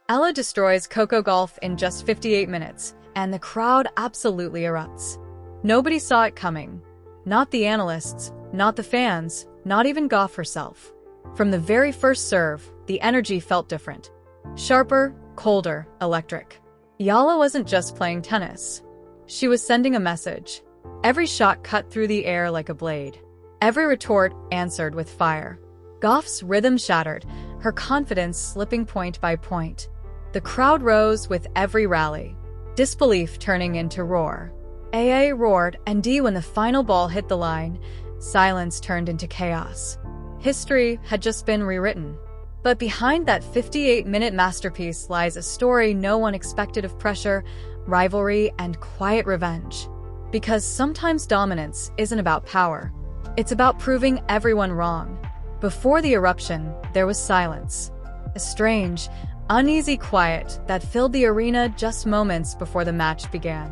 EALA destroys Coco Gauff in just 58 minutes, and the crowd absolutely erupts. Nobody saw it coming. Not the analysts, not the fans, not even Gauff herself. From the very first serve, the energy felt different. Sharper, colder, electric. EALA wasn't just playing tennis. She was sending a message. Every shot cut through the air like a blade. Every retort answered with fire. Gauff's rhythm shattered, her confidence slipping point by point. The crowd rose with every rally, disbelief turning into roar. AA roared, and D when the final ball hit the line, silence turned into chaos. History had just been rewritten. But behind that 58-minute masterpiece lies a story no one expected of pressure, rivalry, and quiet revenge. Because sometimes dominance isn't about power. It's about proving everyone wrong. Before the eruption, there was silence. A strange, uneasy quiet that filled the arena just moments before the match began.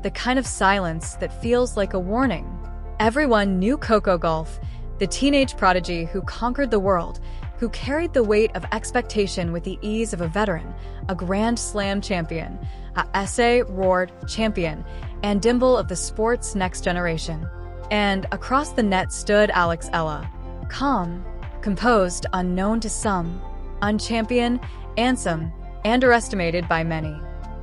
The kind of silence that feels like a warning. Everyone knew Coco Gauff, the teenage prodigy who conquered the world, who carried the weight of expectation with the ease of a veteran, a Grand Slam champion, a SA roared champion, and Dimble of the sport's next generation. And across the net stood Alex Ella. Calm, composed, unknown to some, unchampioned, handsome, underestimated by many.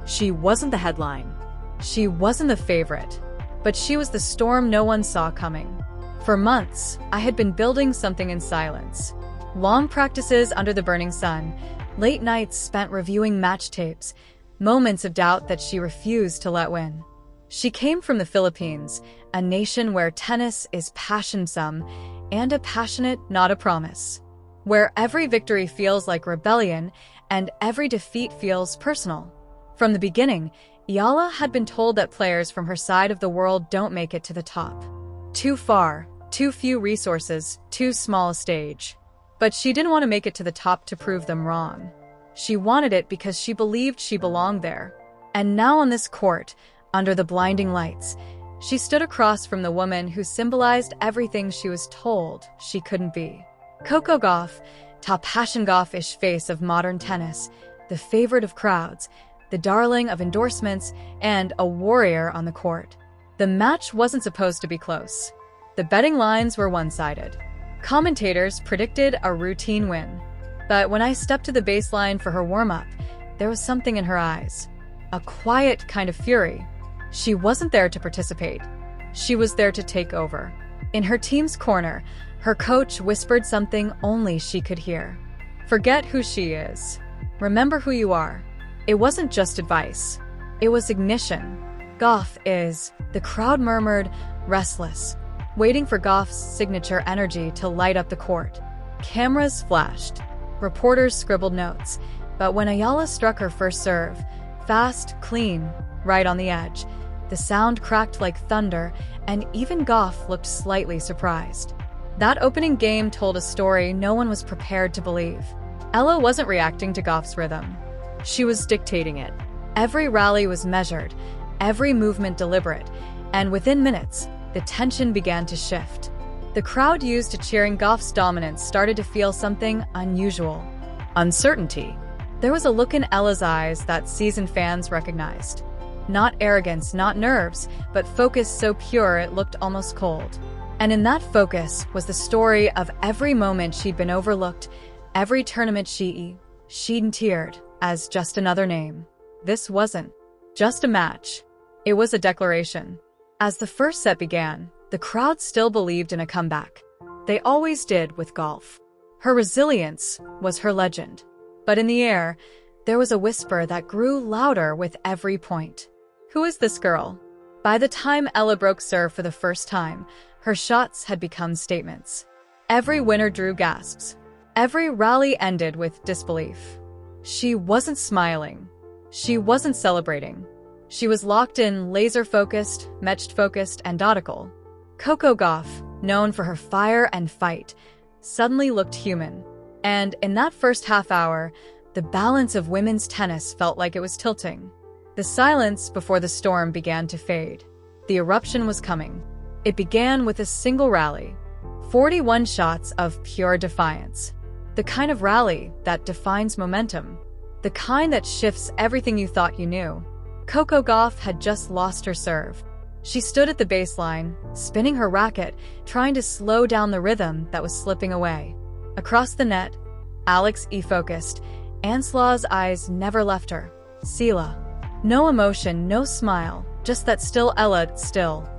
She wasn't the headline. She wasn't the favorite. But she was the storm no one saw coming. For months, I had been building something in silence. Long practices under the burning sun, late nights spent reviewing match tapes, moments of doubt that she refused to let win. She came from the Philippines, a nation where tennis is passion-some, and a passionate, not a promise. Where every victory feels like rebellion, and every defeat feels personal. From the beginning, EALA had been told that players from her side of the world don't make it to the top. Too far, too few resources, too small a stage. But she didn't want to make it to the top to prove them wrong. She wanted it because she believed she belonged there. And now on this court, under the blinding lights, she stood across from the woman who symbolized everything she was told she couldn't be. Coco Gauff, top passion Gauff-ish face of modern tennis, the favorite of crowds, the darling of endorsements, and a warrior on the court. The match wasn't supposed to be close. The betting lines were one-sided. Commentators predicted a routine win. But when I stepped to the baseline for her warm-up, there was something in her eyes. A quiet kind of fury. She wasn't there to participate. She was there to take over. In her team's corner, her coach whispered something only she could hear. Forget who she is. Remember who you are. It wasn't just advice. It was ignition. Gauff is, the crowd murmured, restless, waiting for Gauff's signature energy to light up the court. Cameras flashed. Reporters scribbled notes. But when EALA struck her first serve, fast, clean, right on the edge, the sound cracked like thunder, and even Gauff looked slightly surprised. That opening game told a story no one was prepared to believe. EALA wasn't reacting to Gauff's rhythm. She was dictating it. Every rally was measured, every movement deliberate, and within minutes, the tension began to shift. The crowd used to cheering Gauff's dominance started to feel something unusual. Uncertainty. There was a look in EALA's eyes that seasoned fans recognized. Not arrogance, not nerves, but focus so pure it looked almost cold. And in that focus was the story of every moment she'd been overlooked, every tournament she'd teared as just another name. This wasn't just a match. It was a declaration. As the first set began, the crowd still believed in a comeback. They always did with Gauff. Her resilience was her legend. But in the air, there was a whisper that grew louder with every point. Who is this girl? By the time EALA broke serve for the first time, her shots had become statements. Every winner drew gasps. Every rally ended with disbelief. She wasn't smiling. She wasn't celebrating. She was locked in, laser-focused, match-focused, and nautical. Coco Gauff, known for her fire and fight, suddenly looked human. And in that first half hour, the balance of women's tennis felt like it was tilting. The silence before the storm began to fade. The eruption was coming. It began with a single rally. 41 shots of pure defiance. The kind of rally that defines momentum. The kind that shifts everything you thought you knew. Coco Gauff had just lost her serve. She stood at the baseline, spinning her racket, trying to slow down the rhythm that was slipping away. Across the net, Alex focused. Anslaw's eyes never left her. Sela. No emotion, no smile, just that still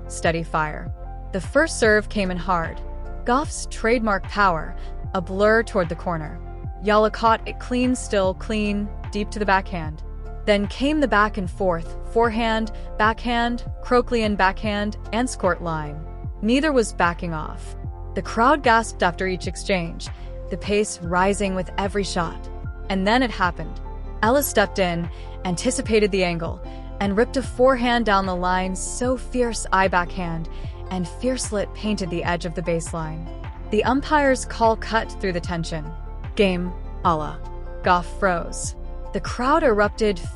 steady fire. The first serve came in hard. Gauff's trademark power, a blur toward the corner. EALA caught it clean, deep to the backhand. Then came the back and forth, forehand, backhand, Croclean backhand, and squirt line. Neither was backing off. The crowd gasped after each exchange, the pace rising with every shot. And then it happened. Ella stepped in, anticipated the angle, and ripped a forehand down the line so fierce backhand, and fiercelit painted the edge of the baseline. The umpire's call cut through the tension. Game, EALA. Gauff froze. The crowd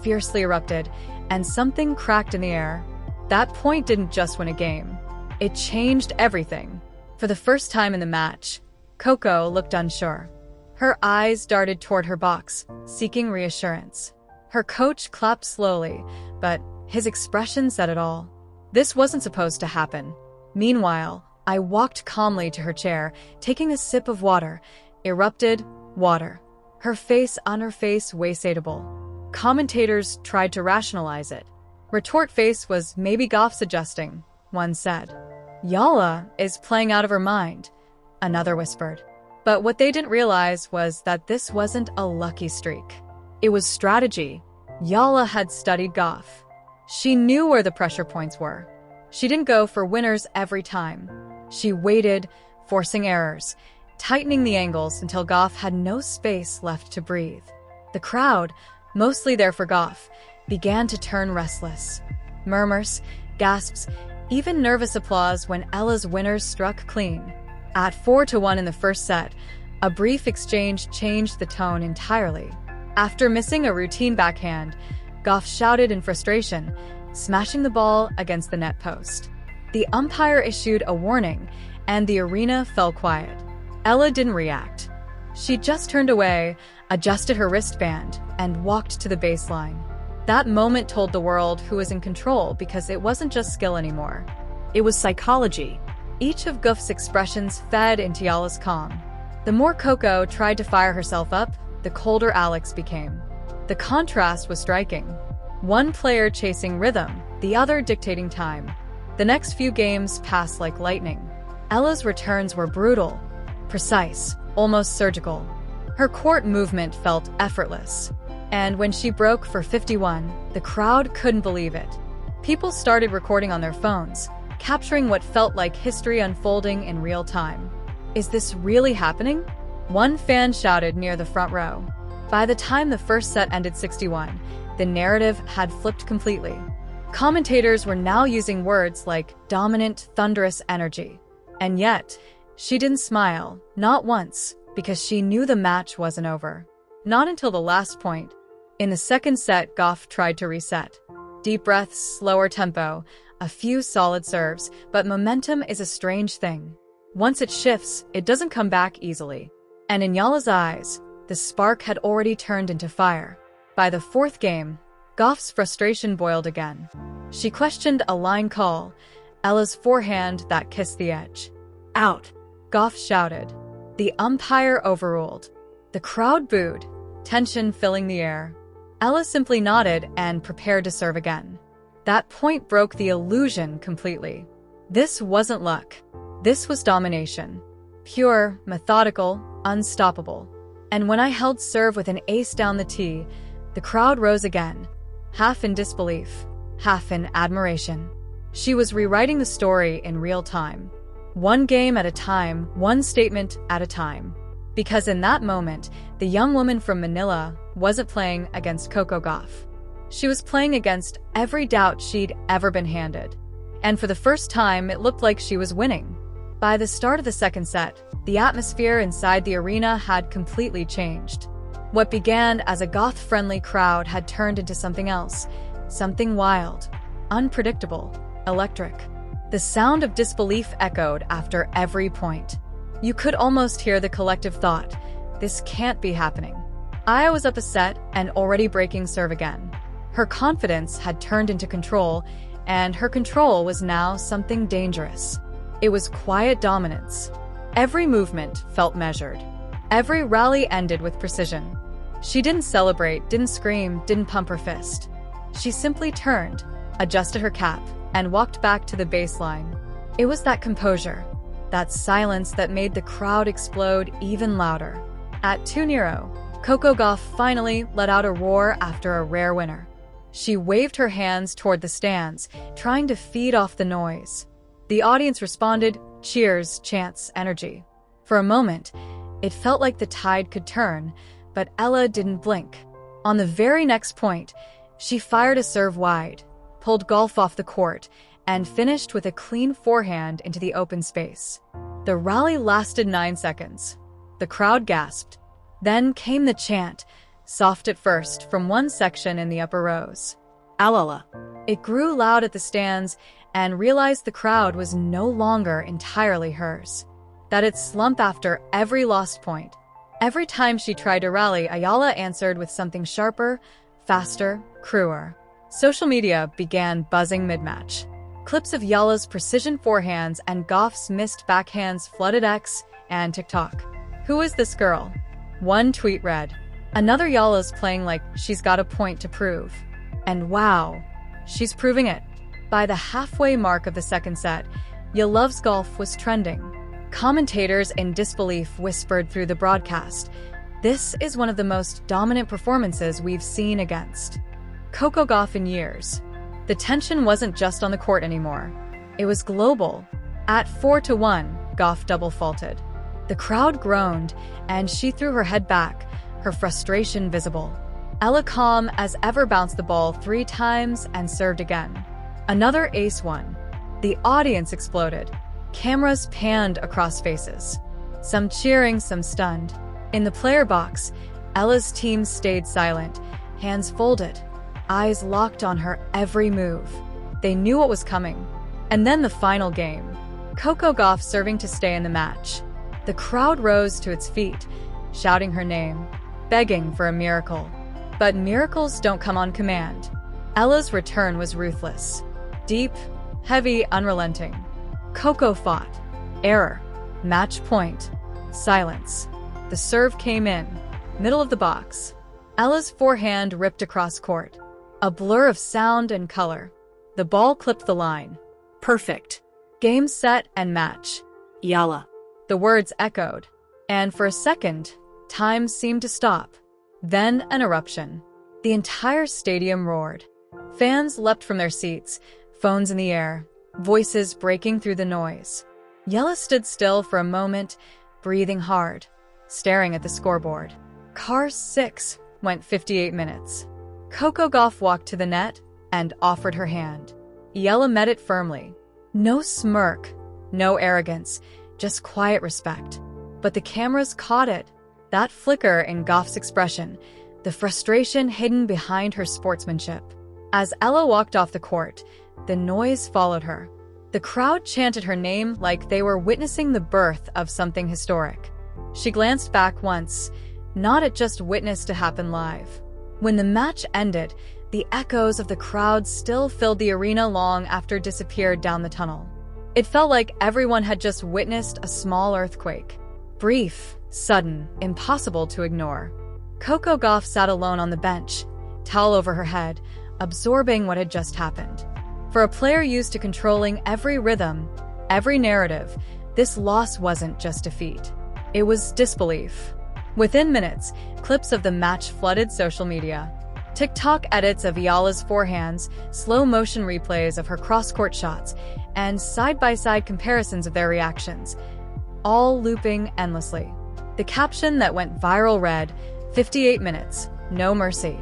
fiercely erupted, and something cracked in the air. That point didn't just win a game. It changed everything. For the first time in the match, Coco looked unsure. Her eyes darted toward her box, seeking reassurance. Her coach clapped slowly, but his expression said it all. This wasn't supposed to happen. Meanwhile, I walked calmly to her chair, taking a sip of water. Erupted water. Her face waysatable. Commentators tried to rationalize it. Retort face was maybe Gauff's adjusting, one said. EALA is playing out of her mind, another whispered. But what they didn't realize was that this wasn't a lucky streak. It was strategy. EALA had studied Gauff. She knew where the pressure points were. She didn't go for winners every time. She waited, forcing errors, tightening the angles until Gauff had no space left to breathe. The crowd, mostly there for Gauff, began to turn restless. Murmurs, gasps, even nervous applause when Ella's winners struck clean. At 4-1 in the first set, a brief exchange changed the tone entirely. After missing a routine backhand, Gauff shouted in frustration, smashing the ball against the net post. The umpire issued a warning, and the arena fell quiet. Ella didn't react. She just turned away, adjusted her wristband, and walked to the baseline. That moment told the world who was in control because it wasn't just skill anymore. It was psychology. Each of Gauff's expressions fed into EALA's calm. The more Coco tried to fire herself up, the colder Alex became. The contrast was striking. One player chasing rhythm, the other dictating time. The next few games passed like lightning. Ella's returns were brutal, precise, almost surgical. Her court movement felt effortless. And when she broke for 51, the crowd couldn't believe it. People started recording on their phones, capturing what felt like history unfolding in real time. Is this really happening? One fan shouted near the front row. By the time the first set ended 61, the narrative had flipped completely. Commentators were now using words like dominant, thunderous energy. And yet, she didn't smile, not once, because she knew the match wasn't over. Not until the last point. In the second set, Gauff tried to reset. Deep breaths, slower tempo, a few solid serves, but momentum is a strange thing. Once it shifts, it doesn't come back easily. And in EALA's eyes, the spark had already turned into fire. By the fourth game, Gauff's frustration boiled again. She questioned a line call, Ella's forehand that kissed the edge. Out! Gauff shouted. The umpire overruled. The crowd booed, tension filling the air. Ella simply nodded and prepared to serve again. That point broke the illusion completely. This wasn't luck. This was domination. Pure, methodical, unstoppable. And when I held serve with an ace down the tee, the crowd rose again, half in disbelief, half in admiration. She was rewriting the story in real time. One game at a time, one statement at a time. Because in that moment, the young woman from Manila wasn't playing against Coco Gauff. She was playing against every doubt she'd ever been handed. And for the first time, it looked like she was winning. By the start of the second set, the atmosphere inside the arena had completely changed. What began as a Gauff-friendly crowd had turned into something else, something wild, unpredictable, electric. The sound of disbelief echoed after every point. You could almost hear the collective thought, this can't be happening. Aya was up a set and already breaking serve again. Her confidence had turned into control, and her control was now something dangerous. It was quiet dominance. Every movement felt measured. Every rally ended with precision. She didn't celebrate, didn't scream, didn't pump her fist. She simply turned, adjusted her cap, and walked back to the baseline. It was that composure, that silence that made the crowd explode even louder. At 2-0, Coco Gauff finally let out a roar after a rare winner. She waved her hands toward the stands, trying to feed off the noise. The audience responded, cheers, chants, energy. For a moment, it felt like the tide could turn, but EALA didn't blink. On the very next point, she fired a serve wide, pulled Gauff off the court, and finished with a clean forehand into the open space. The rally lasted 9 seconds. The crowd gasped. Then came the chant, soft at first, from one section in the upper rows. EALA. It grew loud at the stands and realized the crowd was no longer entirely hers. That it'd slump after every lost point. Every time she tried to rally, EALA answered with something sharper, faster, crueler. Social media began buzzing mid-match. Clips of EALA's precision forehands and Gauff's missed backhands flooded X and TikTok. Who is this girl? One tweet read, another EALA's playing like she's got a point to prove. And wow, she's proving it. By the halfway mark of the second set, EALA's Gauff was trending. Commentators in disbelief whispered through the broadcast, this is one of the most dominant performances we've seen against Coco Gauff in years. The tension wasn't just on the court anymore. It was global. At 4-1, Gauff double faulted. The crowd groaned, and she threw her head back, her frustration visible. EALA, calm as ever, bounced the ball 3 times and served again. Another ace won. The audience exploded. Cameras panned across faces. Some cheering, some stunned. In the player box, EALA's team stayed silent, hands folded, eyes locked on her every move. They knew what was coming. And then the final game. Coco Gauff serving to stay in the match. The crowd rose to its feet, shouting her name, begging for a miracle. But miracles don't come on command. EALA's return was ruthless. Deep, heavy, unrelenting. Coco fought. Error. Match point. Silence. The serve came in. Middle of the box. EALA's forehand ripped across court. A blur of sound and color. The ball clipped the line. Perfect. Game, set, and match. EALA. The words echoed. And for a second, time seemed to stop. Then an eruption. The entire stadium roared. Fans leapt from their seats, phones in the air, voices breaking through the noise. EALA stood still for a moment, breathing hard, staring at the scoreboard. Car 6 went 58 minutes. Coco Gauff walked to the net and offered her hand. EALA met it firmly. No smirk, no arrogance, just quiet respect. But the cameras caught it. That flicker in Gauff's expression, the frustration hidden behind her sportsmanship. As EALA walked off the court, the noise followed her. The crowd chanted her name like they were witnessing the birth of something historic. She glanced back once, not at just witness to happen live. When the match ended, the echoes of the crowd still filled the arena long after it disappeared down the tunnel. It felt like everyone had just witnessed a small earthquake. Brief, sudden, impossible to ignore. Coco Gauff sat alone on the bench, towel over her head, absorbing what had just happened. For a player used to controlling every rhythm, every narrative, this loss wasn't just defeat. It was disbelief. Within minutes, clips of the match flooded social media. TikTok edits of EALA's forehands, slow-motion replays of her cross-court shots, and side-by-side comparisons of their reactions, all looping endlessly. The caption that went viral read, 58 minutes, no mercy.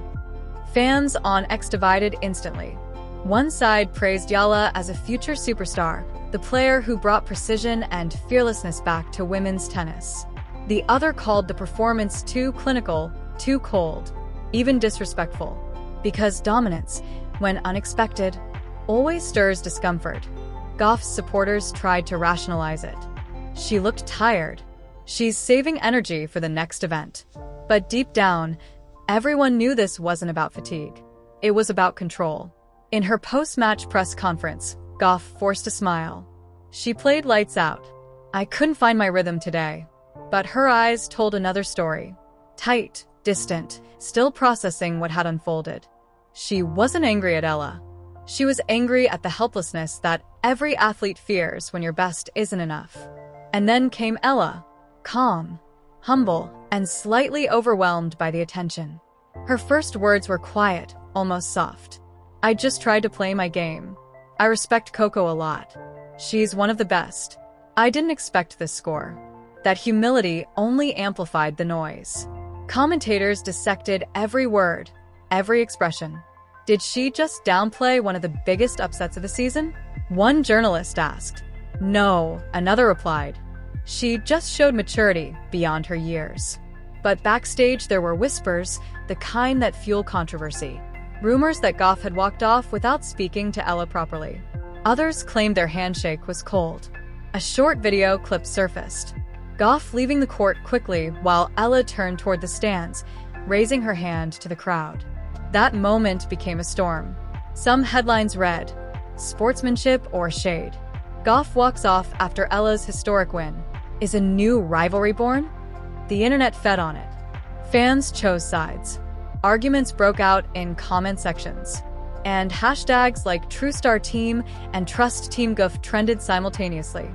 Fans on X divided instantly. One side praised EALA as a future superstar, the player who brought precision and fearlessness back to women's tennis. The other called the performance too clinical, too cold, even disrespectful. Because dominance, when unexpected, always stirs discomfort. Gauff's supporters tried to rationalize it. She looked tired. She's saving energy for the next event. But deep down, Everyone knew this wasn't about fatigue. It was about control. In her post-match press conference, Gauff forced a smile. She played lights out. I couldn't find my rhythm today. But her eyes told another story. Tight, distant, still processing what had unfolded. She wasn't angry at EALA. She was angry at the helplessness that every athlete fears when your best isn't enough. And then came EALA, calm, humble, and slightly overwhelmed by the attention. Her first words were quiet, almost soft. I just tried to play my game. I respect Coco a lot. She's one of the best. I didn't expect this score. That humility only amplified the noise. Commentators dissected every word, every expression. Did she just downplay one of the biggest upsets of the season? One journalist asked. No, another replied. She just showed maturity beyond her years. But backstage there were whispers, the kind that fuel controversy. Rumors that Gauff had walked off without speaking to EALA properly. Others claimed their handshake was cold. A short video clip surfaced. Gauff leaving the court quickly while EALA turned toward the stands, raising her hand to the crowd. That moment became a storm. Some headlines read, sportsmanship or shade. Gauff walks off after EALA's historic win. Is a new rivalry born? The internet fed on it. Fans chose sides. Arguments broke out in comment sections. And hashtags like TrueStarTeam and TrustTeamGauff trended simultaneously.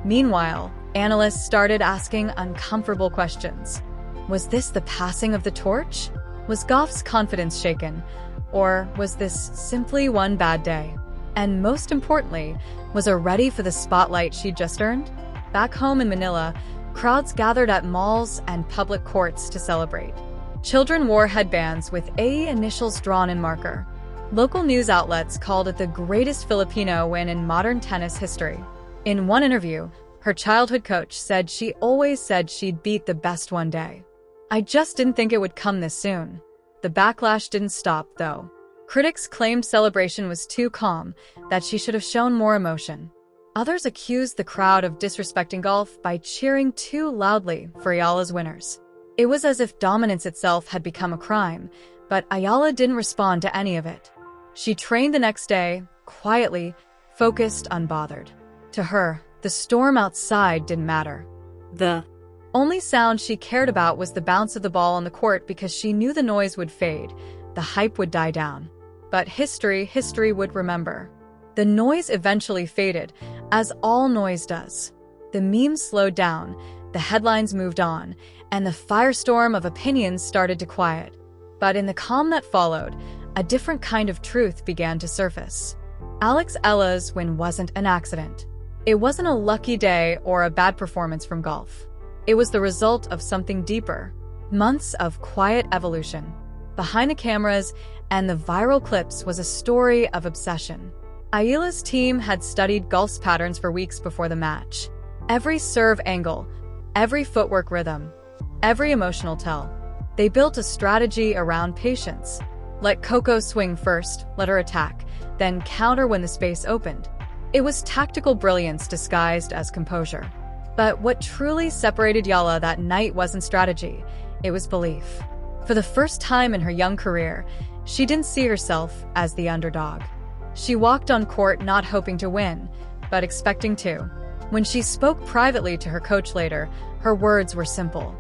Meanwhile, analysts started asking uncomfortable questions. Was this the passing of the torch? Was Gauff's confidence shaken? Or was this simply one bad day? And most importantly, was her ready for the spotlight she'd just earned? Back home in Manila, crowds gathered at malls and public courts to celebrate. Children wore headbands with A initials drawn in marker. Local news outlets called it the greatest Filipino win in modern tennis history. In one interview, her childhood coach said she always said she'd beat the best one day. I just didn't think it would come this soon. The backlash didn't stop, though. Critics claimed celebration was too calm, that she should have shown more emotion. Others accused the crowd of disrespecting Gauff by cheering too loudly for EALA's winners. It was as if dominance itself had become a crime, but EALA didn't respond to any of it. She trained the next day, quietly, focused, unbothered. To her, the storm outside didn't matter. The only sound she cared about was the bounce of the ball on the court because she knew the noise would fade, the hype would die down. But history would remember. The noise eventually faded, as all noise does. The memes slowed down, the headlines moved on, and the firestorm of opinions started to quiet. But in the calm that followed, a different kind of truth began to surface. EALA's win wasn't an accident. It wasn't a lucky day or a bad performance from Gauff. It was the result of something deeper. Months of quiet evolution. Behind the cameras and the viral clips was a story of obsession. EALA's team had studied Gauff's patterns for weeks before the match. Every serve angle, every footwork rhythm, every emotional tell. They built a strategy around patience. Let Coco swing first, let her attack, then counter when the space opened. It was tactical brilliance disguised as composure. But what truly separated EALA that night wasn't strategy, it was belief. For the first time in her young career, she didn't see herself as the underdog. She walked on court not hoping to win, but expecting to. When she spoke privately to her coach later, her words were simple.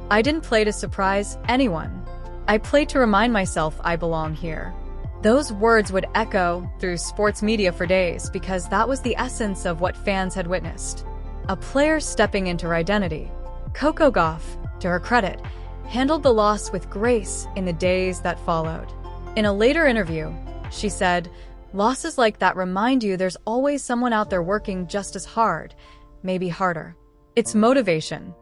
I didn't play to surprise anyone. I played to remind myself I belong here. Those words would echo through sports media for days because that was the essence of what fans had witnessed. A player stepping into her identity. Coco Gauff, to her credit, handled the loss with grace in the days that followed. In a later interview, she said, "Losses like that remind you there's always someone out there working just as hard, maybe harder. It's motivation."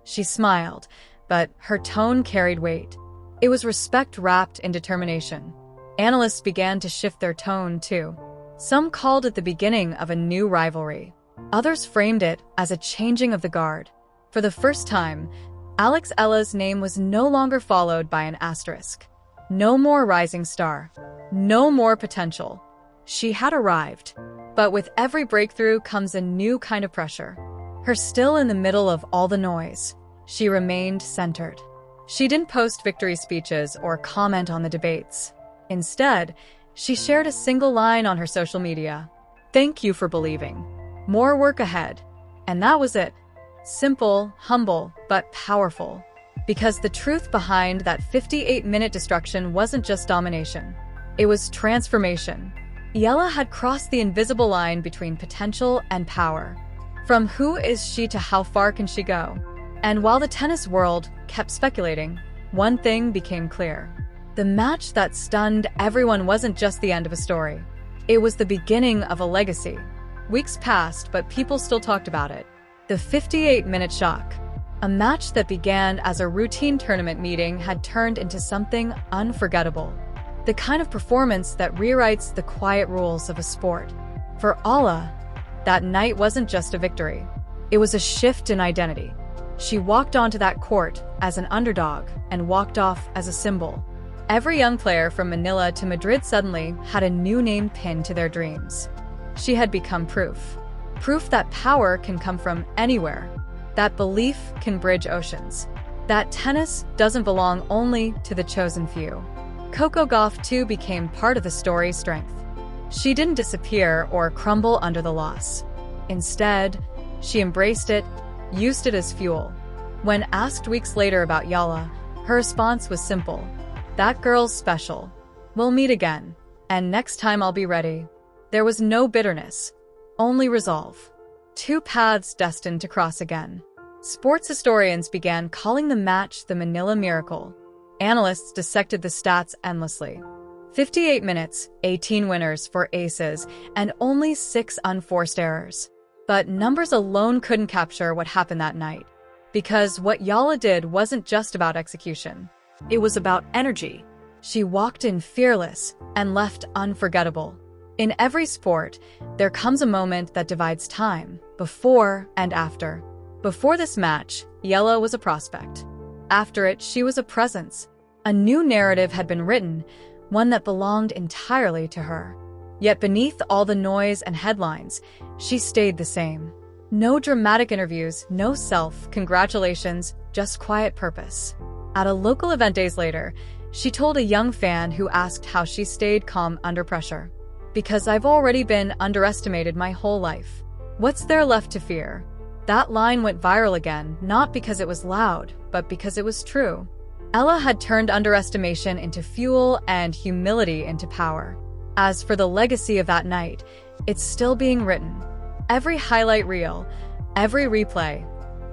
She smiled, but her tone carried weight. It was respect wrapped in determination. Analysts began to shift their tone, too. Some called it the beginning of a new rivalry. Others framed it as a changing of the guard. For the first time, EALA's name was no longer followed by an asterisk. No more rising star. No more potential. She had arrived. But with every breakthrough comes a new kind of pressure. Her still in the middle of all the noise, she remained centered. She didn't post victory speeches or comment on the debates. Instead, she shared a single line on her social media. "Thank you for believing. More work ahead." And that was it. Simple, humble, but powerful. Because the truth behind that 58-minute destruction wasn't just domination. It was transformation. EALA had crossed the invisible line between potential and power. From who is she to how far can she go? And while the tennis world kept speculating, one thing became clear. The match that stunned everyone wasn't just the end of a story. It was the beginning of a legacy. Weeks passed, but people still talked about it. The 58-minute shock. A match that began as a routine tournament meeting had turned into something unforgettable. The kind of performance that rewrites the quiet rules of a sport. For EALA, that night wasn't just a victory. It was a shift in identity. She walked onto that court as an underdog and walked off as a symbol. Every young player from Manila to Madrid suddenly had a new name pinned to their dreams. She had become proof. Proof that power can come from anywhere. That belief can bridge oceans. That tennis doesn't belong only to the chosen few. Coco Gauff too became part of the story's strength. She didn't disappear or crumble under the loss. Instead, she embraced it, used it as fuel. When asked weeks later about EALA, her response was simple. "That girl's special. We'll meet again. And next time I'll be ready." There was no bitterness, only resolve. Two paths destined to cross again. Sports historians began calling the match the Manila Miracle. Analysts dissected the stats endlessly. 58 minutes, 18 winners for aces, and only 6 unforced errors. But numbers alone couldn't capture what happened that night. Because what EALA did wasn't just about execution. It was about energy. She walked in fearless and left unforgettable. In every sport, there comes a moment that divides time, before and after. Before this match, EALA was a prospect. After it, she was a presence. A new narrative had been written, one that belonged entirely to her. Yet beneath all the noise and headlines, she stayed the same. No dramatic interviews, no self-congratulations, just quiet purpose. At a local event days later, she told a young fan who asked how she stayed calm under pressure. "Because I've already been underestimated my whole life. What's there left to fear?" That line went viral again, not because it was loud, but because it was true. EALA had turned underestimation into fuel and humility into power. As for the legacy of that night, it's still being written. Every highlight reel, every replay,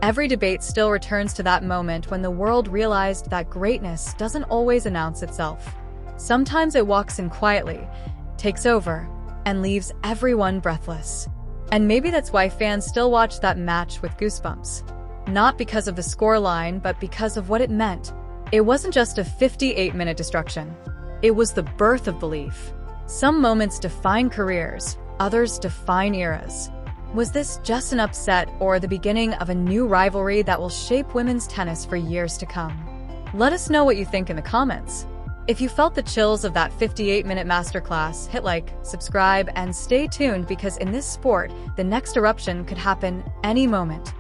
every debate still returns to that moment when the world realized that greatness doesn't always announce itself. Sometimes it walks in quietly, takes over, and leaves everyone breathless. And maybe that's why fans still watch that match with goosebumps. Not because of the scoreline, but because of what it meant. It wasn't just a 58-minute destruction. It was the birth of belief. Some moments define careers, others define eras. Was this just an upset or the beginning of a new rivalry that will shape women's tennis for years to come? Let us know what you think in the comments. If you felt the chills of that 58-minute masterclass, hit like, subscribe, and stay tuned because in this sport, the next eruption could happen any moment.